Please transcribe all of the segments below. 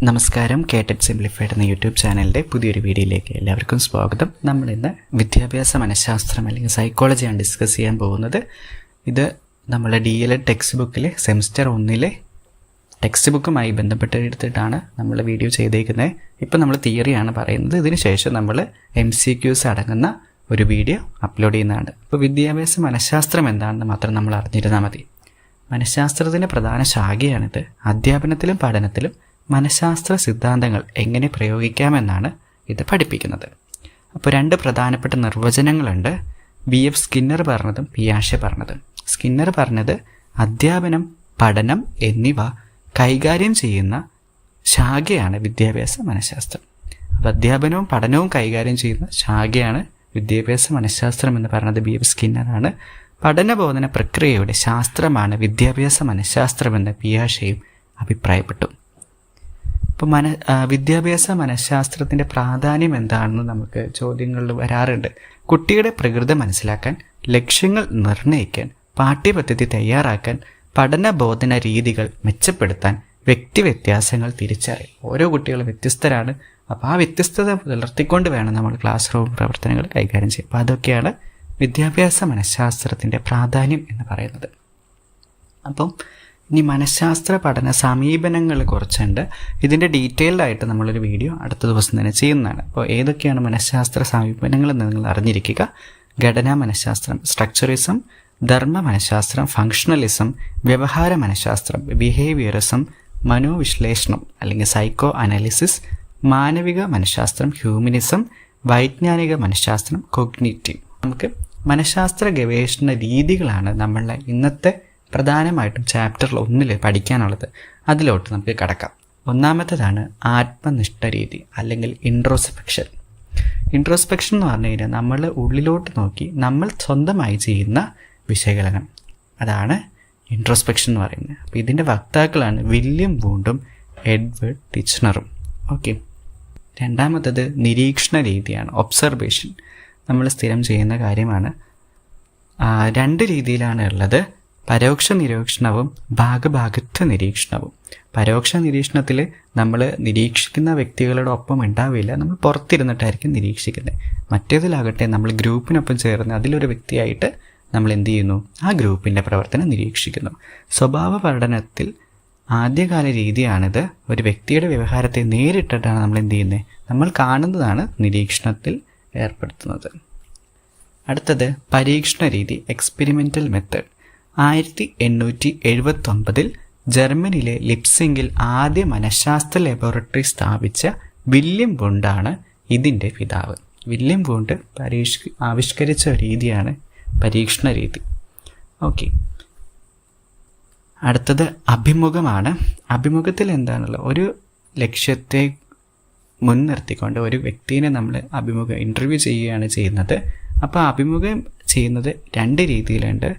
നമസ്കാരം. കേട്ടറ്റ് സിംപ്ലിഫൈഡ് എന്ന യൂട്യൂബ് ചാനലിൻ്റെ പുതിയൊരു വീഡിയോയിലേക്ക് എല്ലാവർക്കും സ്വാഗതം. നമ്മളിന്ന് വിദ്യാഭ്യാസ മനഃശാസ്ത്രം അല്ലെങ്കിൽ സൈക്കോളജിയാണ് ഡിസ്കസ് ചെയ്യാൻ പോകുന്നത്. ഇത് നമ്മളെ DLED ടെക്സ്റ്റ് ബുക്കിലെ സെമിസ്റ്റർ 1 ടെക്സ്റ്റ് ബുക്കുമായി ബന്ധപ്പെട്ടെടുത്തിട്ടാണ് നമ്മൾ വീഡിയോ ചെയ്തേക്കുന്നത്. ഇപ്പം നമ്മൾ തിയറിയാണ് പറയുന്നത്. ഇതിന് ശേഷം നമ്മൾ MCQs അടങ്ങുന്ന ഒരു വീഡിയോ അപ്ലോഡ് ചെയ്യുന്നതാണ്. ഇപ്പോൾ വിദ്യാഭ്യാസ മനഃശാസ്ത്രം എന്താണെന്ന് മാത്രം നമ്മൾ അറിഞ്ഞിരുന്നാൽ മതി. മനഃശാസ്ത്രത്തിൻ്റെ പ്രധാന ശാഖയാണിത്. അധ്യാപനത്തിലും പഠനത്തിലും മനഃശാസ്ത്ര സിദ്ധാന്തങ്ങൾ എങ്ങനെ പ്രയോഗിക്കാമെന്നാണ് ഇത് പഠിപ്പിക്കുന്നത്. അപ്പോൾ രണ്ട് പ്രധാനപ്പെട്ട നിർവചനങ്ങളുണ്ട്. BF സ്കിന്നർ പറഞ്ഞതും പിയാഷെ പറഞ്ഞതും. സ്കിന്നർ പറഞ്ഞത് അധ്യാപനം, പഠനം എന്നിവ കൈകാര്യം ചെയ്യുന്ന ശാഖയാണ് വിദ്യാഭ്യാസ മനഃശാസ്ത്രം. അപ്പോൾ അധ്യാപനവും പഠനവും കൈകാര്യം ചെയ്യുന്ന ശാഖയാണ് വിദ്യാഭ്യാസ മനഃശാസ്ത്രം എന്ന് പറയുന്നത് BF സ്കിന്നറാണ്. പഠനബോധന പ്രക്രിയയുടെ ശാസ്ത്രമാണ് വിദ്യാഭ്യാസ മനഃശാസ്ത്രമെന്ന് പിയാഷെയും അഭിപ്രായപ്പെട്ടു. ഇപ്പോൾ വിദ്യാഭ്യാസ മനഃശാസ്ത്രത്തിൻ്റെ പ്രാധാന്യം എന്താണെന്ന് നമുക്ക് ചോദ്യങ്ങളിൽ വരാറുണ്ട്. കുട്ടിയുടെ പ്രകൃതി മനസ്സിലാക്കാൻ, ലക്ഷ്യങ്ങൾ നിർണ്ണയിക്കാൻ, പാഠ്യപദ്ധതി തയ്യാറാക്കാൻ, പഠനബോധന രീതികൾ മെച്ചപ്പെടുത്താൻ, വ്യക്തിവ്യത്യാസങ്ങൾ തിരിച്ചറിയാൻ. ഓരോ കുട്ടികളും വ്യത്യസ്തരാണ്. അപ്പോൾ ആ വ്യത്യസ്തത പുലർത്തിക്കൊണ്ട് വേണം നമ്മൾ ക്ലാസ് റൂം പ്രവർത്തനങ്ങൾ കൈകാര്യം ചെയ്യാൻ. അപ്പോൾ അതൊക്കെയാണ് വിദ്യാഭ്യാസ മനഃശാസ്ത്രത്തിൻ്റെ പ്രാധാന്യം എന്ന് പറയുന്നത്. അപ്പം ഇനി മനഃശാസ്ത്ര പഠന സമീപനങ്ങൾ കുറച്ചുണ്ട്. ഇതിൻ്റെ ഡീറ്റെയിൽഡ് ആയിട്ട് നമ്മളൊരു വീഡിയോ അടുത്ത ദിവസം തന്നെ ചെയ്യുന്നതാണ്. അപ്പോൾ ഏതൊക്കെയാണ് മനഃശാസ്ത്ര സമീപനങ്ങൾ എന്ന് നിങ്ങൾ അറിഞ്ഞിരിക്കുക. ഘടനാ മനഃശാസ്ത്രം, സ്ട്രക്ചറിസം, ധർമ്മ മനഃശാസ്ത്രം, ഫങ്ഷണലിസം, വ്യവഹാര മനഃശാസ്ത്രം, ബിഹേവിയറിസം, മനോവിശ്ലേഷണം അല്ലെങ്കിൽ സൈക്കോ അനാലിസിസ്, മാനവിക മനഃശാസ്ത്രം, ഹ്യൂമനിസം, വൈജ്ഞാനിക മനഃശാസ്ത്രം, കൊഗ്നിറ്റീവ്. നമുക്ക് മനഃശാസ്ത്ര ഗവേഷണ രീതികളാണ് നമ്മളുടെ ഇന്നത്തെ പ്രധാനമായിട്ടും ചാപ്റ്ററിൽ 1 പഠിക്കാനുള്ളത്. അതിലോട്ട് നമുക്ക് കടക്കാം. ഒന്നാമത്തേതാണ് ആത്മനിഷ്ഠ രീതി അല്ലെങ്കിൽ ഇൻട്രോസ്പെക്ഷൻ. ഇൻട്രോസ്പെക്ഷൻ എന്ന് പറഞ്ഞു കഴിഞ്ഞാൽ നമ്മൾ ഉള്ളിലോട്ട് നോക്കി നമ്മൾ സ്വന്തമായി ചെയ്യുന്ന വിശകലനം. അതാണ് ഇൻട്രോസ്പെക്ഷൻ എന്ന് പറയുന്നത്. അപ്പോൾ ഇതിൻ്റെ വക്താക്കളാണ് വില്യം വൂണ്ടും എഡ്വേർഡ് ടിച്ച്നറും. ഓക്കെ. രണ്ടാമത്തേത് നിരീക്ഷണ രീതിയാണ്, ഒബ്സർവേഷൻ. നമ്മൾ സ്ഥിരം ചെയ്യുന്ന കാര്യമാണ്. 2 രീതിയിലാണ് ഉള്ളത്. പരോക്ഷ നിരീക്ഷണവും ഭാഗഭാഗിത്വ നിരീക്ഷണവും. പരോക്ഷ നിരീക്ഷണത്തിൽ നമ്മൾ നിരീക്ഷിക്കുന്ന വ്യക്തികളുടെ ഒപ്പം ഉണ്ടാവില്ല, നമ്മൾ പുറത്തിരുന്നിട്ടായിരിക്കും നിരീക്ഷിക്കുന്നത്. മറ്റേതിലാകട്ടെ നമ്മൾ ഗ്രൂപ്പിനൊപ്പം ചേർന്ന് അതിലൊരു വ്യക്തിയായിട്ട് നമ്മൾ എന്ത് ചെയ്യുന്നു, ആ ഗ്രൂപ്പിൻ്റെ പ്രവർത്തനം നിരീക്ഷിക്കുന്നു. സ്വഭാവ പഠനത്തിൽ ആദ്യകാല രീതിയാണിത്. ഒരു വ്യക്തിയുടെ വ്യവഹാരത്തെ നേരിട്ടിട്ടാണ് നമ്മൾ എന്ത് ചെയ്യുന്നത്, നമ്മൾ കാണുന്നതാണ് നിരീക്ഷണത്തിൽ ഏർപ്പെടുത്തുന്നത്. അടുത്തത് പരീക്ഷണ രീതി, എക്സ്പെരിമെൻ്റൽ മെത്തേഡ്. 1879 ജർമ്മനിയിലെ ലിപ്സിംഗിൽ ആദ്യ മനഃശാസ്ത്ര ലബോറട്ടറി സ്ഥാപിച്ച വില്യം വൂണ്ടാണ് ഇതിൻ്റെ പിതാവ്. വില്യം വൂണ്ട് ആവിഷ്കരിച്ച രീതിയാണ് പരീക്ഷണ രീതി. ഓക്കെ. അടുത്തത് അഭിമുഖമാണ്. അഭിമുഖത്തിൽ എന്താണുള്ളത്, ഒരു ലക്ഷ്യത്തെ മുൻനിർത്തിക്കൊണ്ട് ഒരു വ്യക്തിയെ നമ്മൾ ഇൻ്റർവ്യൂ ചെയ്യുകയാണ് ചെയ്യുന്നത്. അപ്പോൾ അഭിമുഖം ചെയ്യുന്നത് 2 രീതിയിലുണ്ട്.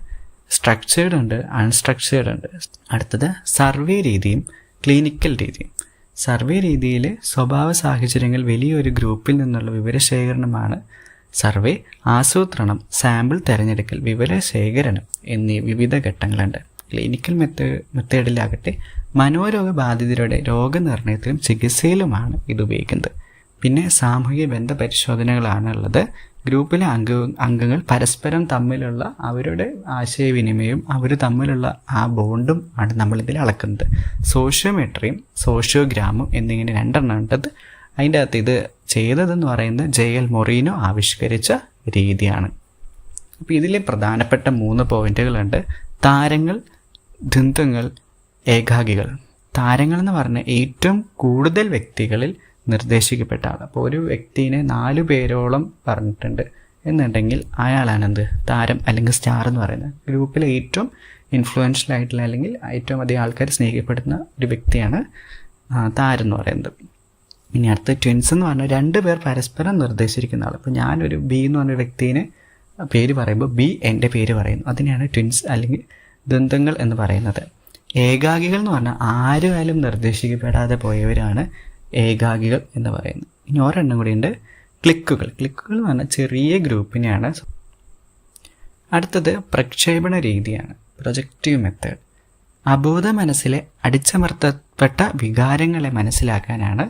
സ്ട്രക്ചേർഡ് ഉണ്ട്, അൺസ്ട്രക്ചേർഡ് ഉണ്ട്. അടുത്തത് സർവേ രീതിയും ക്ലിനിക്കൽ രീതിയും. സർവേ രീതിയിൽ സ്വഭാവ സാഹചര്യങ്ങൾ, വലിയൊരു ഗ്രൂപ്പിൽ നിന്നുള്ള വിവരശേഖരണമാണ് സർവേ. ആസൂത്രണം, സാമ്പിൾ തിരഞ്ഞെടുക്കൽ, വിവരശേഖരണം എന്നീ വിവിധ ഘട്ടങ്ങളുണ്ട്. ക്ലിനിക്കൽ മെത്തേഡിലാകട്ടെ മനോരോഗ ബാധിതരുടെ രോഗനിർണയത്തിലും ചികിത്സയിലുമാണ് ഇത് ഉപയോഗിക്കുന്നത്. പിന്നെ സാമൂഹിക ബന്ധ പരിശോധനകളാണ് ഉള്ളത്. ഗ്രൂപ്പിലെ അംഗങ്ങൾ പരസ്പരം തമ്മിലുള്ള അവരുടെ ആശയവിനിമയവും അവർ തമ്മിലുള്ള ആ ബോണ്ടും ആണ് നമ്മളിതിൽ അളക്കുന്നത്. സോഷ്യോമെട്രിയും സോഷ്യോഗ്രാമും എന്നിങ്ങനെ 2 എണ്ണം ഉണ്ടത്. അതിൻ്റെ അകത്ത് ഇത് ചെയ്തതെന്ന് പറയുന്നത് JL മൊറീനോ ആവിഷ്കരിച്ച രീതിയാണ്. അപ്പോൾ ഇതിലെ പ്രധാനപ്പെട്ട 3 പോയിന്റുകളുണ്ട്. താരങ്ങൾ, ദ്വന്ദ്ങ്ങൾ, ഏകാകികൾ. താരങ്ങൾ എന്ന് പറഞ്ഞാൽ ഏറ്റവും കൂടുതൽ വ്യക്തികളിൽ നിർദ്ദേശിക്കപ്പെട്ട ആൾ. അപ്പോൾ ഒരു വ്യക്തിനെ 4 പേരോളം പറഞ്ഞിട്ടുണ്ട് എന്നുണ്ടെങ്കിൽ അയാളാണെന്ത് താരം അല്ലെങ്കിൽ സ്റ്റാർ എന്ന് പറയുന്നത്. ഗ്രൂപ്പിലെ ഏറ്റവും ഇൻഫ്ലുവൻഷ്യൽ ആയിട്ടുള്ള അല്ലെങ്കിൽ ഏറ്റവും അധികം ആൾക്കാർ സ്നേഹിക്കപ്പെടുന്ന ഒരു വ്യക്തിയാണ് താരം എന്ന് പറയുന്നത്. ഇനി അടുത്ത ട്വിൻസ് എന്ന് പറഞ്ഞാൽ 2 പേർ പരസ്പരം നിർദ്ദേശിക്കുന്ന ആൾ. അപ്പോൾ ഞാനൊരു B എന്ന് പറഞ്ഞ വ്യക്തിനെ പേര് പറയുമ്പോൾ B എൻ്റെ പേര് പറയുന്നു. അതിനെയാണ് ട്വിൻസ് അല്ലെങ്കിൽ ദ്വന്ദ്ങ്ങൾ എന്ന് പറയുന്നത്. ഏകാകികൾ എന്ന് പറഞ്ഞാൽ ആരും നിർദ്ദേശിക്കപ്പെടാതെ പോയവരാണ് ഏകാകികൾ എന്ന് പറയുന്നത്. ഇനി ഒരെണ്ണം കൂടി ഉണ്ട്, ക്ലിക്കുകൾ. ക്ലിക്കുകൾ എന്ന് പറഞ്ഞാൽ ചെറിയ ഗ്രൂപ്പിനെയാണ്. അടുത്തത് പ്രക്ഷേപണ രീതിയാണ്, പ്രൊജക്റ്റീവ് മെത്തേഡ്. അബോധ മനസ്സിലെ അടിച്ചമർത്തപ്പെട്ട വികാരങ്ങളെ മനസ്സിലാക്കാനാണ്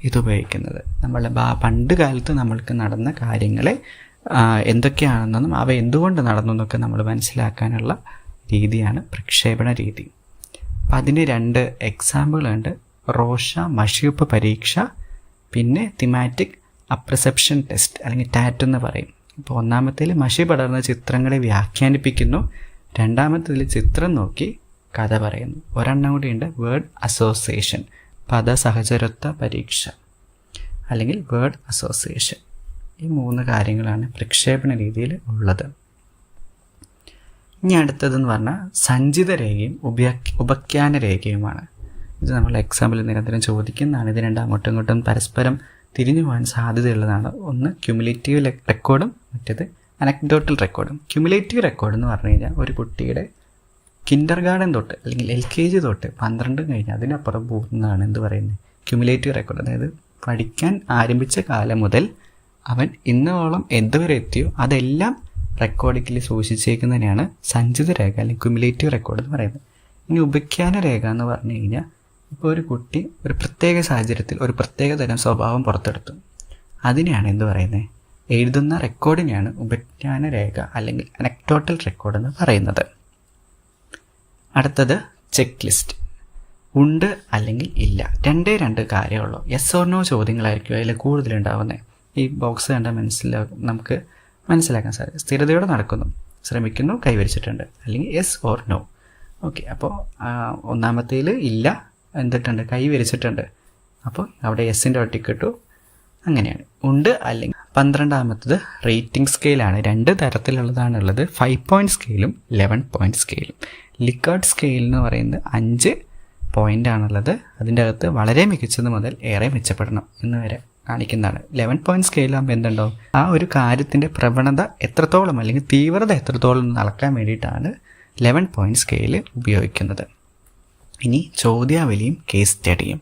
ഇത് ഉപയോഗിക്കുന്നത്. നമ്മൾ പണ്ട് കാലത്ത് നമ്മൾക്ക് നടന്ന കാര്യങ്ങളെ എന്തൊക്കെയാണെന്നും അവ എന്തുകൊണ്ട് നടന്നു എന്നൊക്കെ നമ്മൾ മനസ്സിലാക്കാനുള്ള രീതിയാണ് പ്രക്ഷേപണ രീതി. അപ്പം അതിന് 2 എക്സാമ്പിളുണ്ട്. റോഷ മഷിയുപ്പ് പരീക്ഷ, പിന്നെ തിമാറ്റിക് അപ്രസെപ്ഷൻ ടെസ്റ്റ് അല്ലെങ്കിൽ ടാറ്റ് എന്ന് പറയും. ഇപ്പോൾ ഒന്നാമത്തേൽ മഷി പടർന്ന ചിത്രങ്ങളെ വ്യാഖ്യാനിപ്പിക്കുന്നു, രണ്ടാമത്തേൽ ചിത്രം നോക്കി കഥ പറയുന്നു. ഒരെണ്ണം കൂടിയുണ്ട് വേർഡ് അസോസിയേഷൻ, പദസഹചരത്വ പരീക്ഷ അല്ലെങ്കിൽ വേർഡ് അസോസിയേഷൻ. ഈ 3 കാര്യങ്ങളാണ് പ്രക്ഷേപണ രീതിയിൽ ഉള്ളത്. ഇനി അടുത്തതെന്ന് പറഞ്ഞാൽ സഞ്ചിത രേഖയും ഉപഖ്യാന രേഖയുമാണ്. ഇത് നമ്മൾ എക്സാമ്പിൾ നിരന്തരം ചോദിക്കുന്നതാണ്. ഇത് രണ്ടും അങ്ങോട്ടും ഇങ്ങോട്ടും പരസ്പരം തിരിഞ്ഞു പോകാൻ സാധ്യതയുള്ളതാണ്. ഒന്ന് ക്യുമുലേറ്റീവ് റെക്കോർഡും മറ്റേത് അനക്ഡോട്ടൽ റെക്കോർഡും. ക്യുമുലേറ്റീവ് റെക്കോർഡ് എന്ന് പറഞ്ഞു കഴിഞ്ഞാൽ ഒരു കുട്ടിയുടെ കിൻഡർ ഗാർഡൻ തൊട്ട് അല്ലെങ്കിൽ LKG തൊട്ട് 12 കഴിഞ്ഞ് അതിനപ്പുറം പോകുന്നതാണ് എന്ത് പറയുന്നത് ക്യുമുലേറ്റീവ് റെക്കോർഡ്. അതായത് പഠിക്കാൻ ആരംഭിച്ച കാലം മുതൽ അവൻ ഇന്നോളം എന്തുവരെ എത്തിയോ അതെല്ലാം റെക്കോർഡിക്കലി സൂക്ഷിച്ചേക്കുന്നതിനെയാണ് സഞ്ചിത രേഖ അല്ലെങ്കിൽ ക്യുമുലേറ്റീവ് റെക്കോർഡ് എന്ന് പറയുന്നത്. ഇനി ഉപഖ്യാന രേഖ എന്ന് പറഞ്ഞു കഴിഞ്ഞാൽ ഇപ്പോൾ ഒരു കുട്ടി ഒരു പ്രത്യേക സാഹചര്യത്തിൽ ഒരു പ്രത്യേക തരം സ്വഭാവം പുറത്തെടുത്തു, അതിനെയാണ് എന്ത് പറയുന്നത് എഴുതുന്ന റെക്കോർഡിനെയാണ് ഉപഖ്യാന രേഖ അല്ലെങ്കിൽ അനക്ഡോട്ടൽ റെക്കോർഡ് എന്ന് പറയുന്നത്. അടുത്തത് ചെക്ക് ലിസ്റ്റ്. ഉണ്ട് അല്ലെങ്കിൽ ഇല്ല, 2 കാര്യമുള്ളൂ. യെസ് ഓർ നോ ചോദ്യങ്ങളായിരിക്കും അതിൽ കൂടുതലുണ്ടാവുന്നത്. ഈ ബോക്സ് കണ്ടാൽ നമുക്ക് മനസ്സിലാക്കാൻ സാധിക്കും. സ്ഥിരതയോടെ നടക്കുന്നു, ശ്രമിക്കുന്നു, കൈവരിച്ചിട്ടുണ്ട്, അല്ലെങ്കിൽ യെസ് ഓർ നോ. ഓക്കെ, അപ്പോൾ ഒന്നാമത്തേൽ ഇല്ല, എന്തിട്ടുണ്ട് കൈവരിച്ചിട്ടുണ്ട്, അപ്പോൾ അവിടെ യെസ്സിൻ്റെ ഒട്ടിക്കിട്ടു. അങ്ങനെയാണ്. ഉണ്ട് അല്ലെങ്കിൽ 12ാമത്തത് റേറ്റിംഗ് സ്കെയിലാണ്. 2 തരത്തിലുള്ളതാണുള്ളത്, 5 പോയിൻറ്റ് സ്കെയിലും 11 പോയിൻറ്റ് സ്കെയിലും. ലിക്കാർഡ് സ്കെയിൽ എന്ന് പറയുന്നത് 5 പോയിൻ്റാണുള്ളത്. അതിൻ്റെ അകത്ത് വളരെ മികച്ചത് മുതൽ ഏറെ മെച്ചപ്പെടണം എന്ന് വരെ കാണിക്കുന്നതാണ്. 11 പോയിൻറ്റ് സ്കെയിലാകുമ്പോൾ എന്തുണ്ടാവും, ആ ഒരു കാര്യത്തിൻ്റെ പ്രവണത എത്രത്തോളം അല്ലെങ്കിൽ തീവ്രത എത്രത്തോളം എന്ന് അളക്കാൻ വേണ്ടിയിട്ടാണ് 11 പോയിൻറ്റ് സ്കെയിൽ ഉപയോഗിക്കുന്നത്. ഇനി ചോദ്യാവലിയും കേസ് സ്റ്റഡിയും.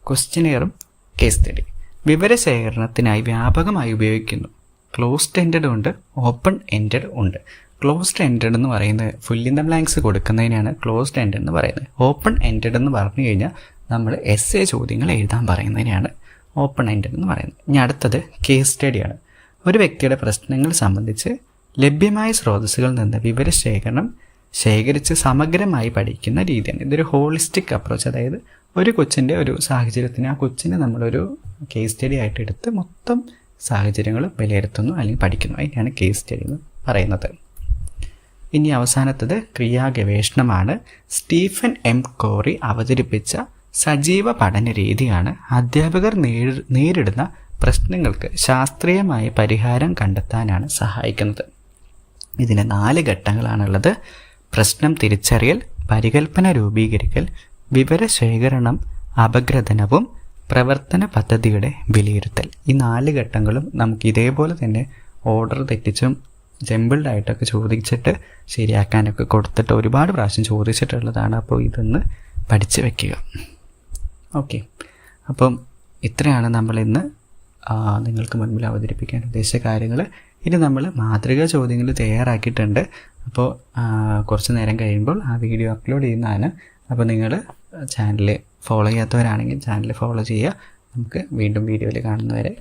ക്വസ്റ്റ്യനെയറും കേസ് സ്റ്റഡി വിവരശേഖരണത്തിനായി വ്യാപകമായി ഉപയോഗിക്കുന്നു. ക്ലോസ്ഡ് എൻഡഡ് ഉണ്ട്, ഓപ്പൺ എൻഡഡ് ഉണ്ട്. ക്ലോസ്ഡ് എൻഡഡ് എന്ന് പറയുന്നത് ഫുൾ ഇൻ ദ ബ്ലാങ്ക്സ് കൊടുക്കുന്നതിനാണ് ക്ലോസ്ഡ് എൻഡഡ് എന്ന് പറയുന്നത്. ഓപ്പൺ എൻഡഡ് എന്ന് പറഞ്ഞു കഴിഞ്ഞാൽ നമ്മൾ essay ചോദ്യങ്ങൾ എഴുതാൻ പറയുന്നതിനാണ് ഓപ്പൺ എൻഡഡ് എന്ന് പറയുന്നത്. ഇനി അടുത്തത് കേസ് സ്റ്റഡിയാണ്. ഒരു വ്യക്തിയുടെ പ്രശ്നങ്ങൾ സംബന്ധിച്ച് ലഭ്യമായ സ്രോതസ്സുകളിൽ നിന്ന് വിവരശേഖരണം ശേഖരിച്ച് സമഗ്രമായി പഠിക്കുന്ന രീതിയാണ്. ഇതൊരു ഹോളിസ്റ്റിക് അപ്രോച്ച്. അതായത് ഒരു കൊച്ചിൻ്റെ ഒരു സാഹചര്യത്തിന് ആ കൊച്ചിനെ നമ്മളൊരു കേസ് സ്റ്റഡി ആയിട്ട് എടുത്ത് മൊത്തം സാഹചര്യങ്ങൾ വിലയിരുത്തുന്നു അല്ലെങ്കിൽ പഠിക്കുന്നു. അതിനാണ് കേസ് സ്റ്റഡി എന്ന് പറയുന്നത്. ഇനി അവസാനത്തത് ക്രിയാഗവേഷണമാണ്. Stephen M. കോറി അവതരിപ്പിച്ച സജീവ പഠന രീതിയാണ് അധ്യാപകർ നേരിടുന്ന പ്രശ്നങ്ങൾക്ക് ശാസ്ത്രീയമായ പരിഹാരം കണ്ടെത്താനാണ് സഹായിക്കുന്നത്. ഇതിന് 4 ഘട്ടങ്ങളാണുള്ളത്. പ്രശ്നം തിരിച്ചറിയൽ, പരികൽപ്പന രൂപീകരിക്കൽ, വിവരശേഖരണം, അപഗ്രഥനവും പ്രവർത്തന പദ്ധതിയുടെ വിലയിരുത്തൽ. ഈ 4 ഘട്ടങ്ങളും നമുക്ക് ഇതേപോലെ തന്നെ ഓർഡർ തെറ്റിച്ചും ജമ്പിൾഡായിട്ടൊക്കെ ചോദിച്ചിട്ട് ശരിയാക്കാനൊക്കെ കൊടുത്തിട്ട് ഒരുപാട് പ്രാവശ്യം ചോദിച്ചിട്ടുള്ളതാണ്. അപ്പോൾ ഇതൊന്ന് പഠിച്ച് വയ്ക്കുക. ഓക്കെ, അപ്പം ഇത്രയാണ് നമ്മളിന്ന് നിങ്ങൾക്ക് മുൻപിൽ അവതരിപ്പിക്കാൻ ഉദ്ദേശിച്ച കാര്യങ്ങൾ. ഇനി നമ്മൾ മാതൃകാ ചോദ്യങ്ങൾ തയ്യാറാക്കിയിട്ടുണ്ട്. അപ്പോൾ കുറച്ച് നേരം കഴിയുമ്പോൾ ആ വീഡിയോ അപ്ലോഡ് ചെയ്യുന്നതാണ്. അപ്പോൾ നിങ്ങൾ ചാനൽ ഫോളോ ചെയ്യാത്തവരാണെങ്കിൽ ചാനൽ ഫോളോ ചെയ്യുക. നമുക്ക് വീണ്ടും വീഡിയോയിൽ കാണുന്നവരെ